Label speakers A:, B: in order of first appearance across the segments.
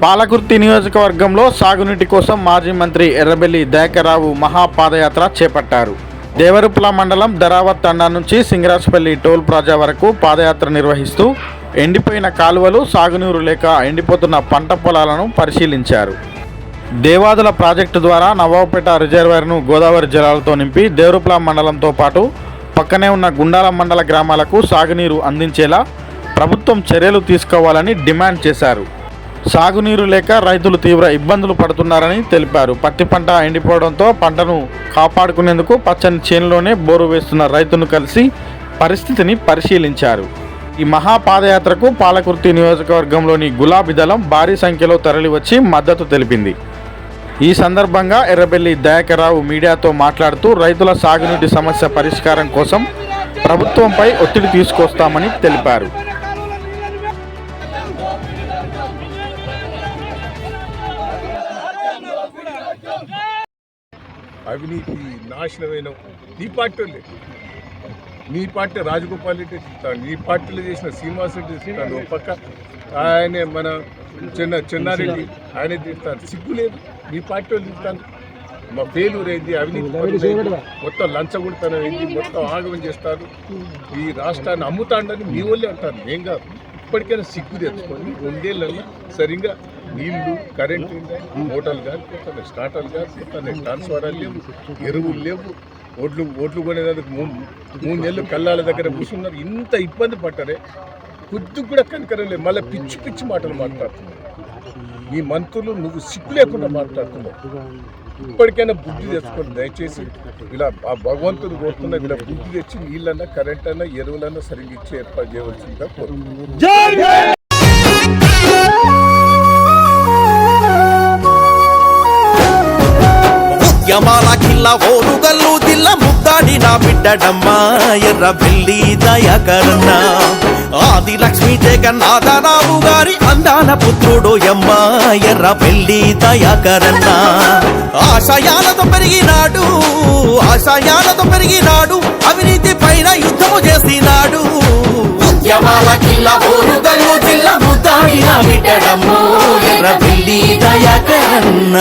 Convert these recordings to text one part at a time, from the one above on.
A: పాలకుర్తి నియోజకవర్గంలో సాగునీటి కోసం మాజీ మంత్రి ఎర్రబెల్లి దయాకర్రావు మహాపాదయాత్ర చేపట్టారు. దేవరుప్ల మండలం ధరావత్ తండా నుంచి సింగరాజపల్లి టోల్ ప్లాజా వరకు పాదయాత్ర నిర్వహిస్తూ ఎండిపోయిన కాలువలు, సాగునీరు లేక ఎండిపోతున్న పంట పొలాలను పరిశీలించారు. దేవాదుల ప్రాజెక్టు ద్వారా నవాబుపేట రిజర్వాయర్ను గోదావరి జలాలతో నింపి దేవరుప్ల మండలంతో పాటు పక్కనే ఉన్న గుండాల మండల గ్రామాలకు సాగునీరు అందించేలా ప్రభుత్వం చర్యలు తీసుకోవాలని డిమాండ్ చేశారు. సాగునీరు లేక రైతులు తీవ్ర ఇబ్బందులు పడుతున్నారని తెలిపారు. పత్తి పంట ఎండిపోవడంతో పంటను కాపాడుకునేందుకు పచ్చని చేనులోనే బోరు వేస్తున్న రైతును కలిసి పరిస్థితిని పరిశీలించారు. ఈ మహాపాదయాత్రకు పాలకుర్తి నియోజకవర్గంలోని గులాబీ దళం భారీ సంఖ్యలో తరలివచ్చి మద్దతు తెలిపింది. ఈ సందర్భంగా ఎర్రబెల్లి దయాకర్రావు మీడియాతో మాట్లాడుతూ రైతుల సాగునీటి సమస్య పరిష్కారం కోసం ప్రభుత్వంపై ఒత్తిడి తీసుకొస్తామని తెలిపారు.
B: అవినీతి నాశనమైన నీ పార్టీ రాజగోపాల్ రెడ్డి చెప్తాను, నీ పార్టీలో చేసిన శ్రీనివాస్ రెడ్డి చెప్తాను, ఒక పక్క ఆయనే మన చెన్నారెడ్డి ఆయనే తీస్తాను. సిగ్గు లేదు, నీ పార్టీ వాళ్ళు తీస్తాను. మా ఫెయిల్యూర్ అయింది, అవినీతి మొత్తం లంచగొడతనం అయింది, మొత్తం ఆగమం చేస్తారు. ఈ రాష్ట్రాన్ని అమ్ముతాండని మీ వాళ్ళే అంటారు, నేను కాదు. ఇప్పటికైనా సిగ్గు తెచ్చుకొని 2 ఏళ్ళల్లో సరిగ్గా నీళ్లు, కరెంటు, మోటార్లు కాదు, స్టార్టర్లు కాదు, ట్రాన్స్ఫారాలు లేవు, ఎరువులు లేవు, ఓట్లు కొనేందుకు 3 నెలలు కళ్ళాల దగ్గర కూర్చున్నారు. ఇంత ఇబ్బంది పడ్డారే, కొద్దిగా కూడా కనికరం లేదు. మళ్ళీ పిచ్చి పిచ్చి మాటలు మాట్లాడుతున్నారు. నీ మంత్రులు నువ్వు సిగ్గు లేకుండా మాట్లాడుతున్నావు. ఇప్పటికైనా బుద్ధి తెచ్చుకోండి దయచేసి. ఇలా ఆ భగవంతుడు కోరుతున్నా, ఇలా బుద్ధి తెచ్చి నీళ్ళన్నా, కరెంట్ అన్నా, ఎరువులన్నా సరిగ్గా ఇచ్చి ఏర్పాటు చేయవలసిందిగా కోరుతున్నాను.
C: యమాలకిల్ల ఓరుగల్లు జిల్ల ముద్దాడిన బిడ్డడమ్మా ఎర్రబెల్లి దయాకరన్న. ఆది లక్ష్మీ జగన్నాథరావు గారి అందాల పుత్రుడు యమ్మా ఎర్రబెల్లి దయాకరన్న. ఆశయాలతో పెరిగినాడు, అవినీతి పైన యుద్ధము చేసినాడు. యమాలకిల్ల ఓరుగల్లు జిల్ల ముద్దాడిన బిడ్డడమ్మా ఎర్రబెల్లి దయాకరన్న.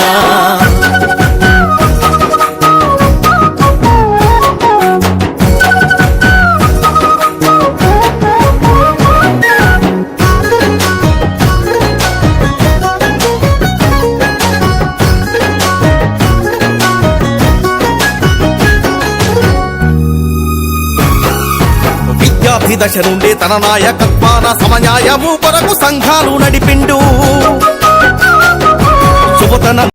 C: విద్యార్థి దశ నుండి తన నాయకత్వాన సమన్యాయము కొరకు సంఘాలు నడిపిండు.